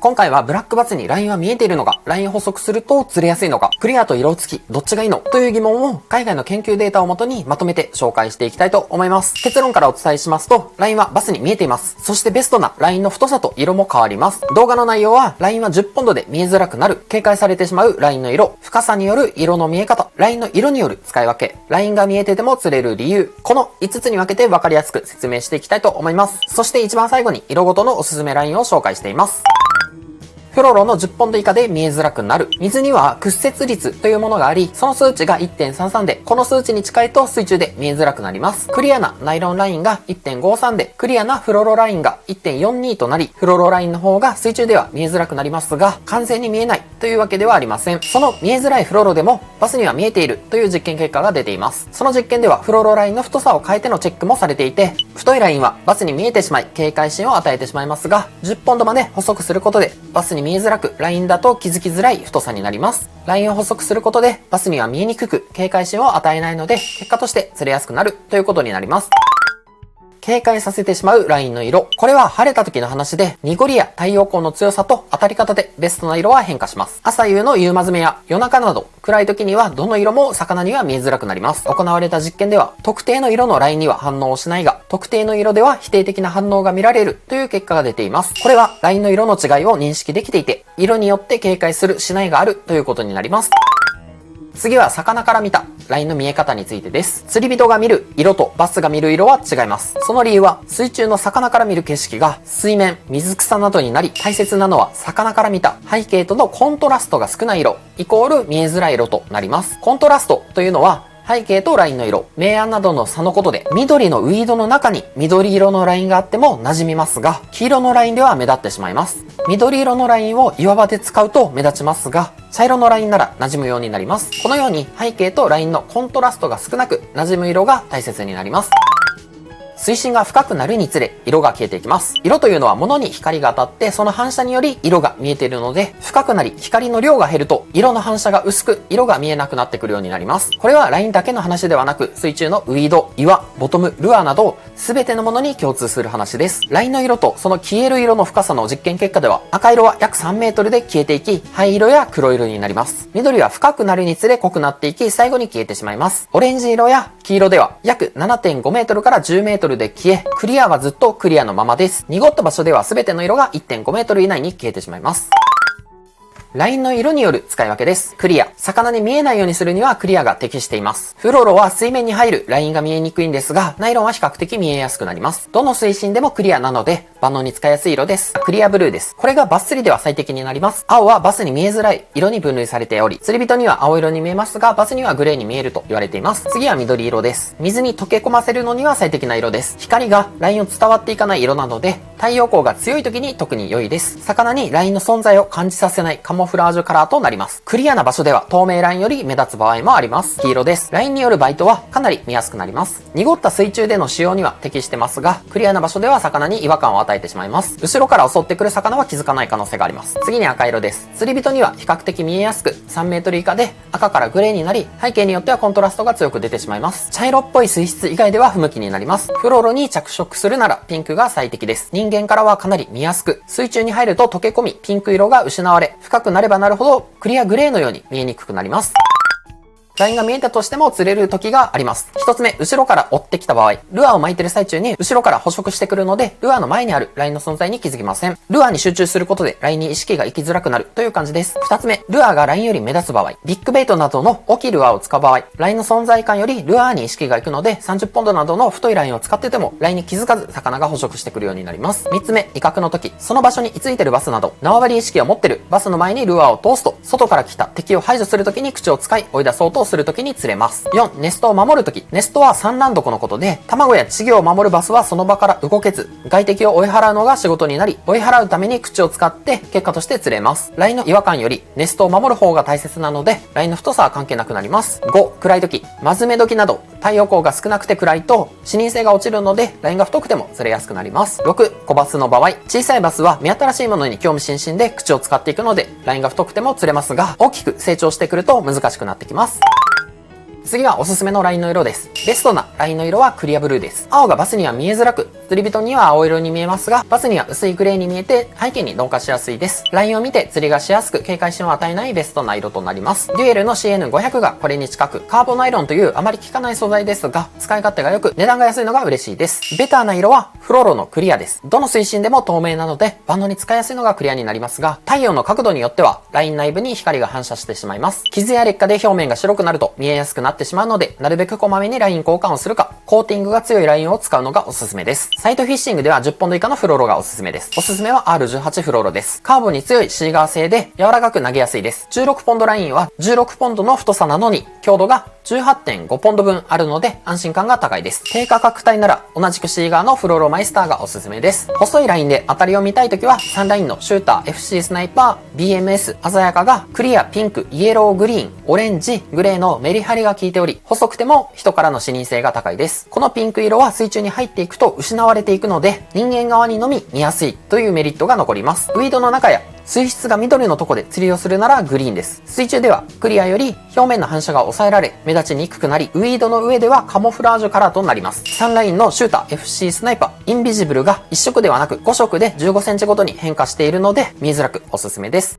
今回はブラックバツにラインは見えているのか、ライン補足するとずれやすいのか、クリアと色付き、どっちがいいのという疑問を海外の研究データをもとにまとめて紹介していきたいと思います。結論からお伝えしますと、ラインはバスに見えています。そしてベストなラインの太さと色も変わります。動画の内容は、ラインは10ポンドで見えづらくなる、警戒されてしまうラインの色、深さによる色の見え方、ラインの色による使い分け、ラインが見えてても釣れる理由、この5つに分けて分かりやすく説明していきたいと思います。そして一番最後に色ごとのおすすめラインを紹介しています。フロロの10ポンド以下で見えづらくなる。水には屈折率というものがあり、その数値が 1.33 で、この数値に近いと水中で見えづらくなります。クリアなナイロンラインが 1.53 で、クリアなフロロラインが 1.42 となり、フロロラインの方が水中では見えづらくなりますが、完全に見えないというわけではありません。その見えづらいフロロでも、バスには見えているという実験結果が出ています。その実験では、フロロラインの太さを変えてのチェックもされていて、太いラインはバスに見えてしまい、警戒心を与えてしまいますが、10ポンドまで補足することで、バスに見えづらく、ラインだと気づきづらい太さになります。ラインを補足することでバスには見えにくく警戒心を与えないので結果として釣れやすくなるということになります。警戒させてしまうラインの色。これは晴れた時の話で、濁りや太陽光の強さと当たり方でベストな色は変化します。朝夕の夕間詰めや夜中など、暗い時にはどの色も魚には見えづらくなります。行われた実験では、特定の色のラインには反応をしないが、特定の色では否定的な反応が見られるという結果が出ています。これはラインの色の違いを認識できていて、色によって警戒するしないがあるということになります。次は魚から見たラインの見え方についてです。釣り人が見る色とバスが見る色は違います。その理由は水中の魚から見る景色が水面、水草などになり、大切なのは魚から見た背景とのコントラストが少ない色イコール見えづらい色となります。コントラストというのは背景とラインの色、明暗などの差のことで、緑のウィードの中に緑色のラインがあっても馴染みますが、黄色のラインでは目立ってしまいます。緑色のラインを岩場で使うと目立ちますが、茶色のラインなら馴染むようになります。このように背景とラインのコントラストが少なく馴染む色が大切になります。水深が深くなるにつれ色が消えていきます。色というのは物に光が当たってその反射により色が見えているので、深くなり光の量が減ると色の反射が薄く色が見えなくなってくるようになります。これはラインだけの話ではなく、水中のウィード、岩、ボトム、ルアーなど全てのものに共通する話です。ラインの色とその消える色の深さの実験結果では、赤色は約3メートルで消えていき、灰色や黒色になります。緑は深くなるにつれ濃くなっていき、最後に消えてしまいます。オレンジ色や黄色では約 7.5 メートルから10メートルで消え、クリアはずっとクリアのままです。濁った場所では全ての色が 1.5 メートル以内に消えてしまいます。ラインの色による使い分けです。クリア。魚に見えないようにするにはクリアが適しています。フロロは水面に入るラインが見えにくいんですが、ナイロンは比較的見えやすくなります。どの水深でもクリアなので、万能に使いやすい色です。クリアブルーです。これがバス釣りでは最適になります。青はバスに見えづらい色に分類されており、釣り人には青色に見えますが、バスにはグレーに見えると言われています。次は緑色です。水に溶け込ませるのには最適な色です。光がラインを伝わっていかない色なので、太陽光が強い時に特に良いです。魚にラインの存在を感じさせないカモフラージュカラーとなります。クリアな場所では透明ラインより目立つ場合もあります。黄色です。ラインによるバイトはかなり見やすくなります。濁った水中での使用には適してますが、クリアな場所では魚に違和感を与えてしまいます。後ろから襲ってくる魚は気づかない可能性があります。次に赤色です。釣り人には比較的見えやすく、3メートル以下で赤からグレーになり、背景によってはコントラストが強く出てしまいます。茶色っぽい水質以外では不向きになります。フロロに着色するならピンクが最適です。人間からはかなり見やすく、水中に入ると溶け込み、ピンク色が失われ、深くなればなるほどクリアグレーのように見えにくくなります。ラインが見えたとしても釣れる時があります。一つ目、後ろから追ってきた場合、ルアーを巻いてる最中に後ろから捕食してくるので、ルアーの前にあるラインの存在に気づきません。ルアーに集中することでラインに意識が行きづらくなるという感じです。二つ目、ルアーがラインより目立つ場合、ビッグベイトなどの大きいルアーを使う場合、ラインの存在感よりルアーに意識が行くので、30ポンドなどの太いラインを使ってても、ラインに気づかず魚が捕食してくるようになります。三つ目、威嚇の時、その場所に居ついてるバスなど、縄張り意識を持ってるバスの前にルアーを通すと、外から来た敵を排除する時に口を使い、追い出そうとする時に釣れます。4、ネストを守るとき。ネストは産卵床のことで、卵や稚魚を守るバスはその場から動けず、外敵を追い払うのが仕事になり、追い払うために口を使って結果として釣れます。ラインの違和感よりネストを守る方が大切なので、ラインの太さは関係なくなります。5、暗い時。マズメ時など、太陽光が少なくて暗いと、視認性が落ちるので、ラインが太くても釣れやすくなります。6、小バスの場合。小さいバスは目新しいものに興味津々で口を使っていくので、ラインが太くても釣れますが、大きく成長してくると難しくなってきます。次はおすすめのラインの色です。ベストなラインの色はクリアブルーです。青がバスには見えづらく、釣釣り人には青色に見えますが、バスには薄いグレーに見えて背景に同化しやすいです。ラインを見て釣りがしやすく警戒心を与えないベストな色となります。デュエルの CN500 がこれに近く、カーボナイロンというあまり効かない素材ですが、使い勝手が良く値段が安いのが嬉しいです。ベターな色はフロロのクリアです。どの水深でも透明なので、バンドに使いやすいのがクリアになりますが、太陽の角度によってはライン内部に光が反射してしまいます。傷や劣化で表面が白くなると見えやすくなってしまうので、なるべくこまめにライン交換をするか、コーティングが強いラインを使うのがおすすめです。サイトフィッシングでは10ポンド以下のフロロがおすすめです。おすすめは R18 フロロです。カーボンに強いシーガー製で柔らかく投げやすいです。16ポンドラインは16ポンドの太さなのに強度が 18.5 ポンド分あるので安心感が高いです。低価格帯なら同じくシーガーのフロロマイスターがおすすめです。細いラインで当たりを見たいときはサンラインのシューター FC スナイパー BMS 鮮やかがクリア、ピンク、イエロー、グリーン、オレンジ、グレーのメリハリが効いており、細くても人からの視認性が高いです。このピンク色は水中に入っていくと失われていくので、人間側にのみ見やすいというメリットが残ります。ウィードの中や水質が緑のとこで釣りをするならグリーンです。水中ではクリアより表面の反射が抑えられ目立ちにくくなり、ウィードの上ではカモフラージュカラーとなります。サンラインのシューター FC スナイパーインビジブルが1色ではなく5色で15センチごとに変化しているので見えづらくおすすめです。